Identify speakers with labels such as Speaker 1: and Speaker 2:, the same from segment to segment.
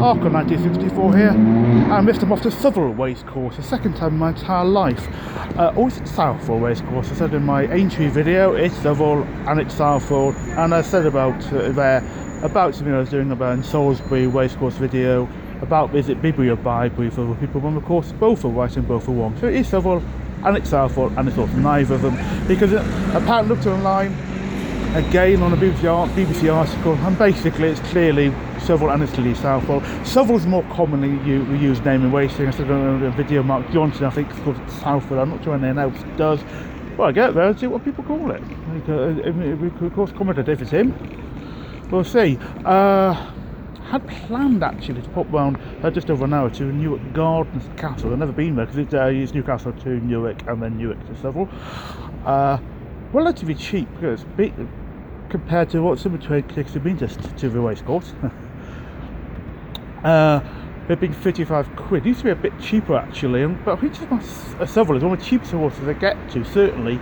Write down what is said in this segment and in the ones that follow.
Speaker 1: Arco 1964 here, and missed him off to Southwell Racecourse, the second time in my entire life. Always at Southwell Racecourse. I said in my Aintree video, it's Southwell and it's Southwell, and I said about something I was doing about in Salisbury Racecourse video, about is it Bibury or Bybury for the people on the course. Both are right and both are wrong. So it is Southwell and it's Southwell, and it's also neither of them, because apparently looked online again on a BBC article, and basically it's clearly Southwell and it's clearly Southwell. Southwell's more commonly used name in racing. I said on a video, Mark Johnson, I think it's called Southwell. I'm not sure anyone else does. Well, I get there and see what people call it. We could of course comment if it's him. We'll see. Had planned actually to pop round just over an hour to Newark Gardens Castle. I've never been there because it's Newcastle to Newark and then Newark to Southwell. Relatively cheap because compared to what some trade tickets have been to the racecourse. They've been 35 quid. It used to be a bit cheaper actually, but I think Southwell is one of the cheapest horses I get to, certainly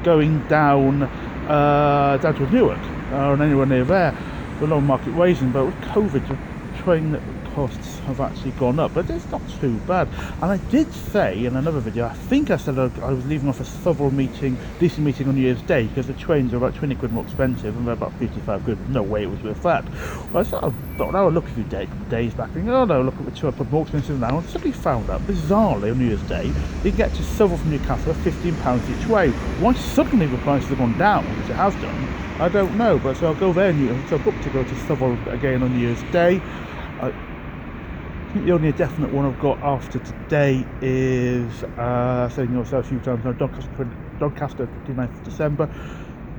Speaker 1: going down to Newark or anywhere near there. The low market raising, but with COVID, the train costs have actually gone up, but it's not too bad. And I did say in another video, I think I said I was leaving off a Southwell decent meeting on New Year's Day because the trains are about 20 quid more expensive and they're about 55 quid. No way it was worth that. Well, I thought I would look a few days back and oh no, look at the two are more expensive now. And suddenly found out, bizarrely on New Year's Day, you can get to Southwell from Newcastle at £15 each way. Why suddenly the prices have gone down, which it has done, I don't know, but so I'll go there. So I booked to go to Southwell again on New Year's Day. I think the only definite one I've got after today is saying yourself a few times now, Doncaster 29th of December,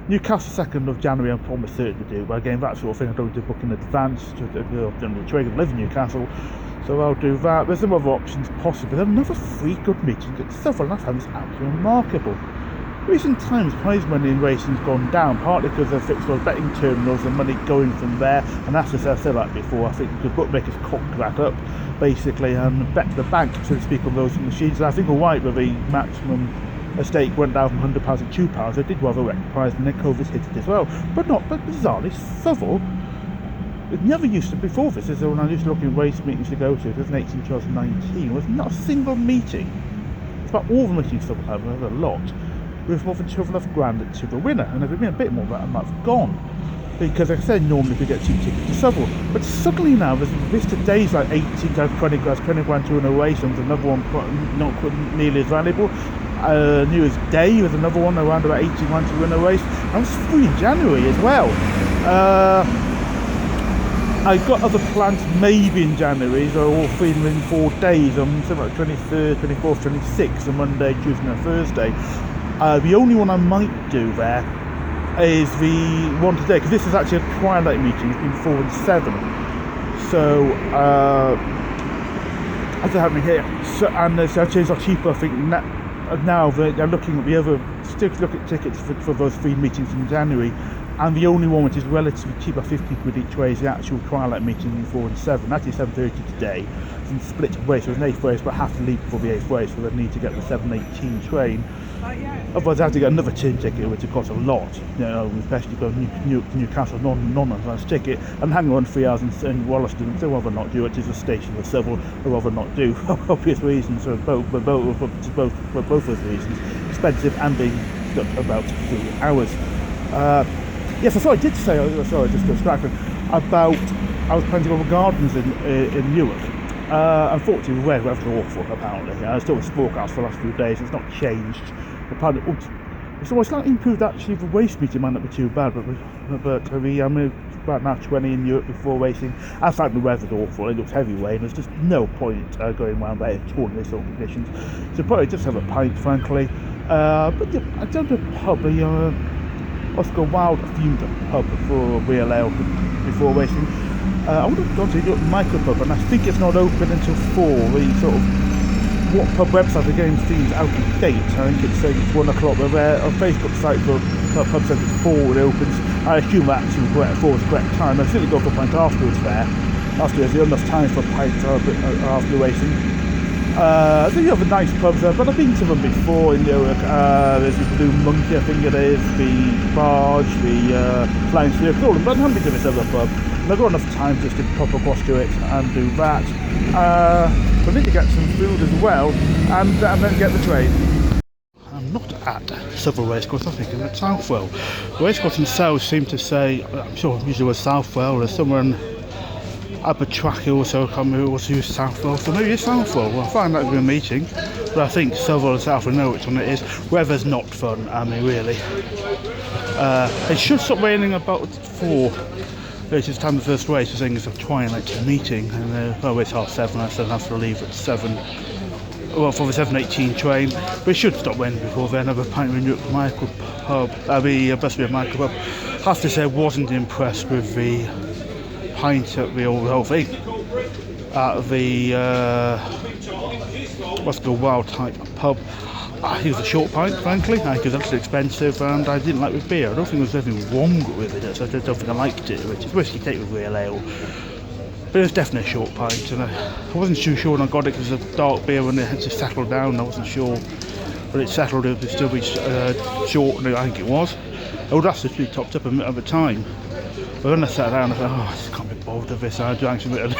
Speaker 1: Newcastle 2nd of January. I'm almost certain to do, but again that sort of thing I don't do book in advance. The trade live in Newcastle, so I'll do that. There's some other options possibly. There's another 3 good meetings at Southwell, and I found this absolutely remarkable. Recent times, prize money in racing has gone down, partly because of fixed odds betting terminals and money going from there, and that's as I said that before. I think the bookmakers cocked that up, basically, and bet the bank, so to speak, on those machines. And I think all right, but the maximum stake went down from £100 to £2. They did rather wreck the prize, and then COVID hit it as well. But bizarrely, Southwell, it never used to before this. Is when I used to look in race meetings to go to, 2018, 2019, was not a single meeting. It's about all the meetings Southwell have, there's a lot, with more than 12.5 grand to the winner, and if it'd been a bit more than that, I might have gone. Because like I said, normally we get cheap tickets to Southwell, but suddenly now there's this today's like 18 grand, 20 grand to win a race, and there's another one not nearly as valuable. New Year's Day was another one around about 80 grand to win a race, and it's free in January as well. I've got other plans maybe in January, so all free in 4 days, on something like 23rd, 24th, 26th, on Monday, Tuesday and Thursday. The only one I might do there is the one today, because this is actually a twilight meeting. It's been 4 and 7, so as I have me here, so, and the changes are cheaper. I think now they're looking at the other, still look at tickets for those 3 meetings in January, and the only one which is relatively cheaper, 50 quid each way, is the actual twilight meeting in 4 and 7. Actually 7:30 today. It's in split race, so it's an 8th race, but I have to leave before the 8th race, so they need to get the 7:18 train. Otherwise I have to get another tin ticket, which would cost a lot, especially go to Newcastle, non-advanced ticket, and hang on 3 hours in Wollaston. So I'd rather not do it. It's a station of Southwell, I'd rather not do, for obvious reasons, for both those reasons, expensive and being stuck about 3 hours. Yes, I did say, sorry, just distracted, about I was planning to go to gardens in Newark. Unfortunately, the weather's awful, apparently. I still was forecast for the last few days, it's not changed. Apparently, it's almost slightly improved actually. The race meeting might not be too bad, but I'm about now 20 in Newark before racing. I found the weather's awful, it looks heavy rain, there's just no point going around there at all in these sort of conditions. So probably just have a pint, frankly. But I don't know a pub, Oscar Wilde themed pub for real ale before racing. I would have gone to the Micro Pub, and I think it's not open until 4. The sort of what pub website again seems out of date. I think it's saying it's 1 o'clock. But their Facebook site for pub says it's 4 when it opens. I assume that actually correct, 4 is the correct time. I certainly go for a pint afterwards there. Afterwards, there's enough time for a pint after racing. So you have a nice pubs there, but I've been to them before in Newark. There's the Blue Monkey, I think it is, the Barge, the Flying Sphere, all of them, but I'm happy to this other pub. And I've got enough time just to pop across to it and do that. We need to get some food as well, and then get the train. I'm not at Southwell Racecourse, I think I'm at Southwell. The racecourse themselves seem to say, I'm sure usually it was Southwell, or somewhere in Upper Track also, I can't remember who was used Southwell, so maybe it's Southwell. We'll find out in a meeting, but I think Southwell and Southwell know which one it is. Weather's not fun, I mean, really. It should stop raining about 4. It's just time the first race. I think it's a twilight meeting, and well, it's 7:30. I still have to leave at 7. Well, for the 7:18 train, but it should stop raining before then. Have a pint of New Michael pub. Must be a Michael pub. Have to say, I wasn't impressed with the pint at the whole thing. At the what's the Wild type pub. It was a short pint, frankly. I think it was actually expensive, and I didn't like the beer. I don't think there was anything wrong with it. I don't think I liked it, which is whiskey take with real ale. But it was definitely a short pint, and I wasn't too sure when I got it because it was a dark beer when it had to settle down. I wasn't sure, but it settled. It would still be short, and I think it was. It would have to be topped up at the time. But when I sat down, I thought, I just can't be bothered with this. I drank some of it.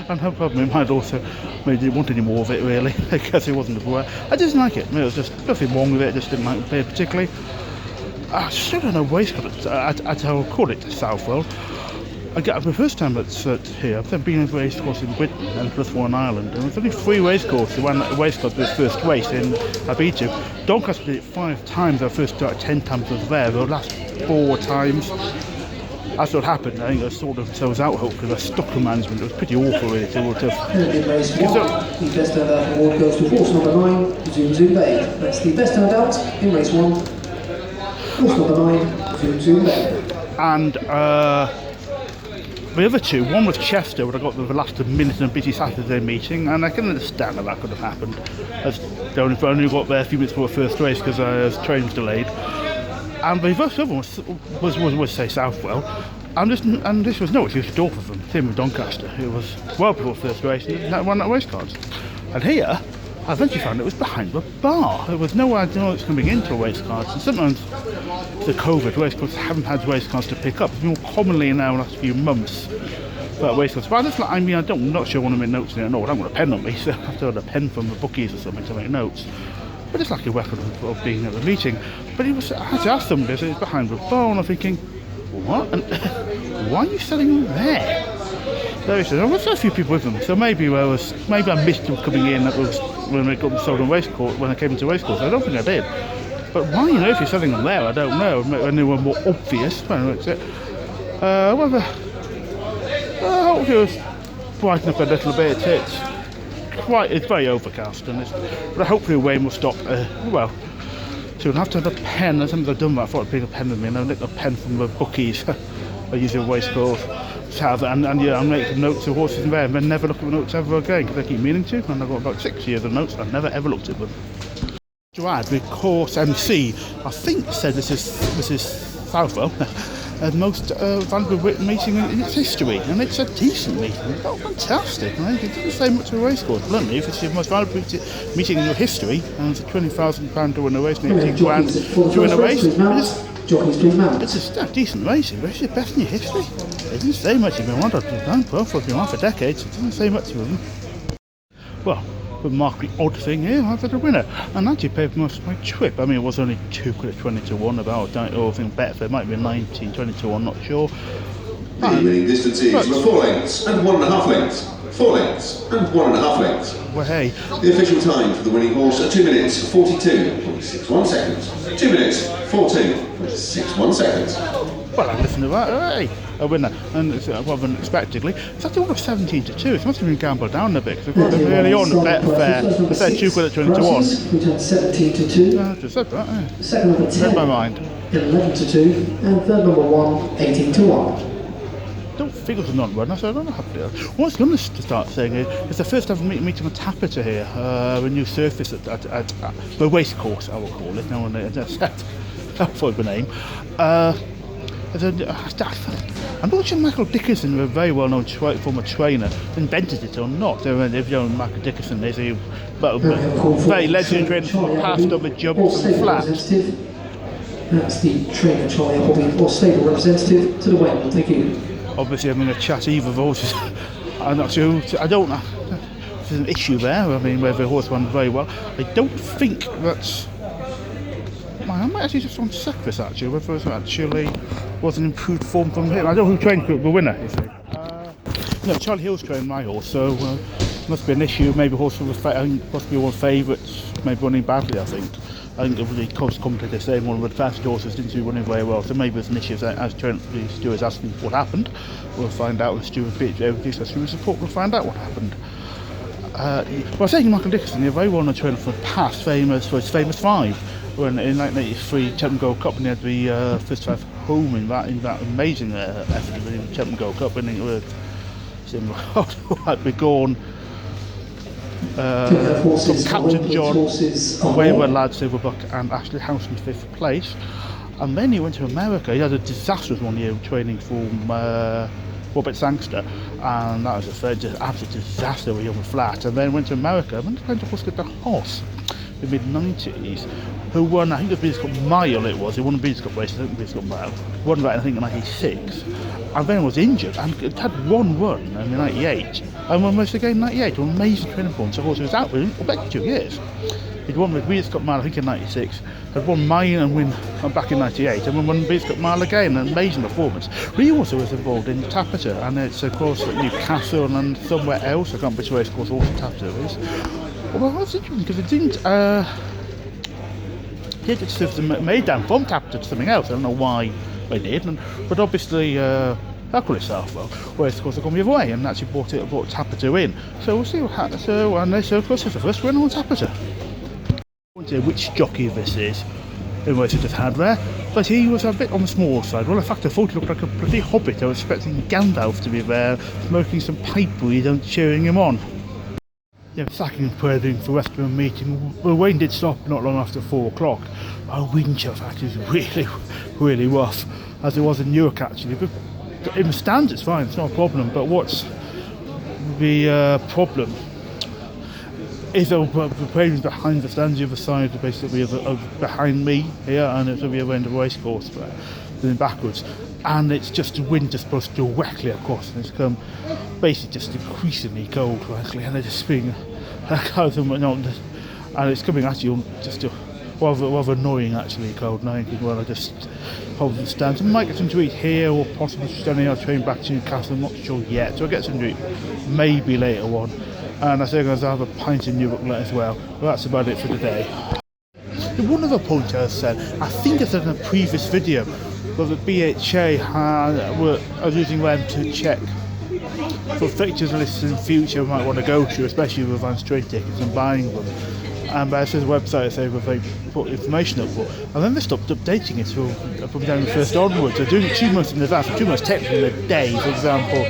Speaker 1: And no problem, it might also maybe didn't want any more of it really, because it wasn't aware. I didn't like it. There was just nothing wrong with it. I just didn't like the beer particularly. I still don't know waistcoat. I'll call it Southwell. The first time that's here, I've been in a racecourse in Britain and plus one in Ireland, and there's only 3 racecourses. One racecourse was the first race in I've been to. Doncaster did it 5 times. I first started 10 times I was there. The last 4 times. That's what happened. I think I sort of was out hope because I stuck in management. It was pretty awful really.
Speaker 2: In race 1, the best adult award goes to horse number 9, Zoom Zoom Babe. That's the best adult in race 1. Horse number 9, Zoom Zoom Babe.
Speaker 1: And the other 2, one was Chester, where I got the last minute in a busy Saturday meeting, and I can understand that could have happened. I only got there a few minutes before the first race because the train was delayed. And the first other one was say Southwell, and this was no excuse at all for them. Same with Doncaster. It was well before the first race, and that won that race cards. And here, I eventually found it was behind the bar. There was no idea it's coming into race cards. And sometimes the COVID race cards haven't had race cards to pick up. It's more commonly now in the last few months. But race cards. But I'm not sure I want to make notes in it. No, I don't want a pen on me, so I have to have a pen from the bookies or something to make notes. But it's like a record of being at the meeting. But I had to ask somebody, so it's behind the bar, and I'm thinking, what? And why are you selling them there? There he said, oh, there's a few people with them, so maybe I missed them coming in. That was when they got sold on racecourse. When I came into racecourse, I don't think I did. But why, if you're selling them there, I don't know. When they were more obvious, I don't know what's it. Whether I hope it was brighten up a little bit. It's very overcast, but hopefully the rain will stop. Well, so we'll have to have a pen. As soon as I've done that, I thought I'd bring a pen with me, and I'll nick a pen from the bookies. I use a racecourse. And yeah, I'll make some notes of horses in there, and then never look at the notes ever again because I keep meaning to. And I've got about 6 years of notes, and I've never ever looked at them. To add, the course MC, I think said this is Southwell. The most valuable meeting in its history, and it's a decent meeting. Oh, fantastic! It doesn't say much of a racecourse. Bluntly, if it's the most valuable meeting in your history, and it's a £20,000 to win a race, and £18,000 to win a race, it's a decent racing, but it's the best in your history. It doesn't say much if you want to have been on for decades. It doesn't say much of them. Well, the remarkably odd thing here, I've had a winner, and actually paid most of my trip. I mean, it was only 2 quid at 20 to 1, about, or I think Betfair, it might be 19, 20 to 1, not sure.
Speaker 3: The winning distances were 4 lengths and 1.5 lengths, 4 lengths and 1.5 lengths.
Speaker 1: Well, hey.
Speaker 3: The official time for the winning horse are 2 minutes 42.61 seconds. 2 minutes 14.61 seconds.
Speaker 1: Well, I listened to that. Hey, a winner, and it's rather unexpectedly. It's actually over 17 to 2. It must have been gambled down a bit because they've got early on at Betfair. I said 2 quid at 20 to 1.
Speaker 2: We had 17 to 2.
Speaker 1: I just said that. Yeah.
Speaker 2: Second number 10.
Speaker 1: Read my mind.
Speaker 2: 11 to 2, and third number 1, 18 to 1.
Speaker 1: Don't think it was a non-runner, so I don't know how to do it. What I was going to start saying is, it's the first ever meeting on Tapita here, a new surface at the racecourse, I will call it. No one for the name. I'm not sure Michael Dickinson, a very well-known former trainer, invented it or not. If you know Michael Dickinson is a very legendary trainer, passed over jumps and flats.
Speaker 2: That's the trainer Charlie Appleby, or stable representative to the Wayne. Thank you.
Speaker 1: Obviously, I'm going to chat either of those. I'm not sure. I don't know. There's an issue there. I mean, whether the horse won very well. I don't think that's. I might actually just want to check this actually. Whether it actually was an improved form from him. I don't know who trained the winner. You see. No, Charlie Hill's trained my horse, so must be an issue. Maybe horse was possibly one of favourites. Maybe running badly. I think the coach commentator saying one of the fastest horses didn't do running very well, so maybe there's an issue. As the stewards asking what happened, we'll find out. The steward bit everything, so steward's report, we'll find out what happened. Well, saying Michael Dickinson, you're very well known trainer for the past, famous for his famous 5, when in 1983 Cheltenham Gold Cup, and he had the first 5 home in that amazing effort of the Cheltenham Gold Cup, winning with I'd be gone. From Captain John, Wayward Lad, Silverbuck and Ashley House in 5th place, and then he went to America. He had a disastrous 1 year training from Robert Sangster, and that was an absolute disaster with him flat, and then went to America and went to Oscar de Hoss in the mid-90s, who won, I think the Breeders' Cup Mile it was, he won the Breeders' Cup race, I think the Breeders' Cup Mile, won that I think in 96, and then was injured, and it had 1 run in the 98, and won most again in 98, an amazing training form, so of course he was out with him for about 2 years. He'd won the Breeders' Cup Mile I think in 96, had won Mile and win back in 98, and won the Breeders' Cup Mile again, an amazing performance. But he also was involved in Tapiter, and it's of course at Newcastle and somewhere else, I can't remember which racecourse also Tapiter is. Well, that's interesting because it didn't. He had to made down from Tapiter to something else. I don't know why they did, but obviously I'll call it Southwell. Whereas of course they've gone the other way and actually brought Tapiter in. So we'll see what happens. So of course it's the first winner on Tapiter. I won't say which jockey this is, in which I just had there, but he was a bit on the small side. Well, in fact, I thought he looked like a bloody hobbit. I was expecting Gandalf to be there, smoking some pipe weed and cheering him on. Yeah, sacking and preparing for the rest of the meeting. Well, Wayne did stop not long after 4 o'clock. Our wind chill fact is really, really rough, as it was in Newark actually. But in the stands it's fine, it's not a problem. But what's the problem is the preparing behind the stands, the other side, basically behind me here, and it's at the other end of the racecourse, but then backwards. And it's just the wind just blows directly across, and it's become basically just increasingly cold, frankly, and it's just being and it's coming at you just rather annoying actually, cold night. Well, I just hold the stands. I might get some to eat here, or possibly standing out train back to Newcastle. I'm not sure yet, so I'll get some to eat maybe later on. And I think I'm going to have a pint in Newark as well. But that's about it for today. One other point I said, I think I said in a previous video, but the BHA was using them to check for fixtures lists in the future we might want to go to, especially with advanced train tickets and buying them. And there's a website that they put information up for, and then they stopped updating it from January 1st onwards. They're doing it 2 months in advance, 2 months technically in a day. For example,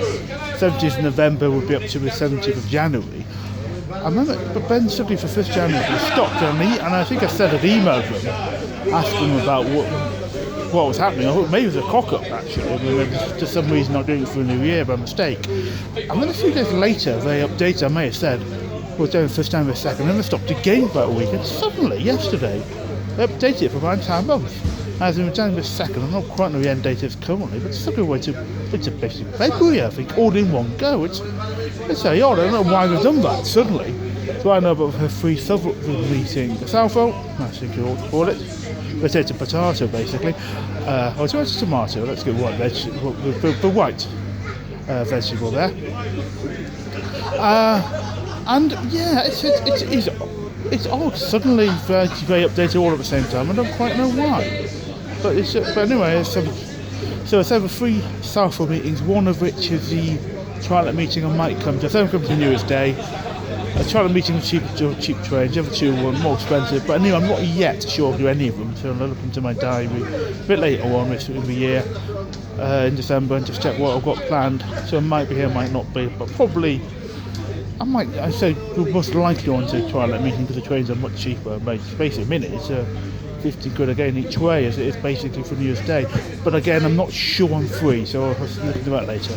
Speaker 1: 17th of November would be up to the 17th of January. I remember, but then suddenly for 1st January they stopped, and I think I said I'd emailed them, asking them about what was happening. I thought maybe it was a cock-up actually, I mean, for some reason not doing it for the new year by mistake. And then a few days later they updated, I may have said, we're doing 1st January 2nd, and then they stopped again for about a week, and suddenly, yesterday, they updated it for about an entire month. As in January 2nd, I'm not quite know the end date is currently, but suddenly we're to basically February, I think, all in one go. It's very odd, I don't know why they've done that suddenly. So I know about her free Southwell meeting, the Southwell, I think you ought to call it. Potato potato basically. It's a tomato, let's get white vegetable, the white vegetable there. And yeah, it's odd. Suddenly they updated all at the same time. I don't quite know why. But anyway, so it's over 3 Southwell meetings, one of which is the trial meeting I might come to. Some come to New Year's Day. A trial meeting with cheap trains. The other 2 were more expensive. But anyway, I'm not yet sure I'll do any of them. So I'll look into my diary a bit later on this in the year, in December, and just check what I've got planned. So I might be here, might not be, but probably. I say we're most likely on to try that meeting because the trains are much cheaper. Basically, a minute it's 50 quid again each way, as it is basically for New Year's Day. But again, I'm not sure I'm free, so I'll look into that later.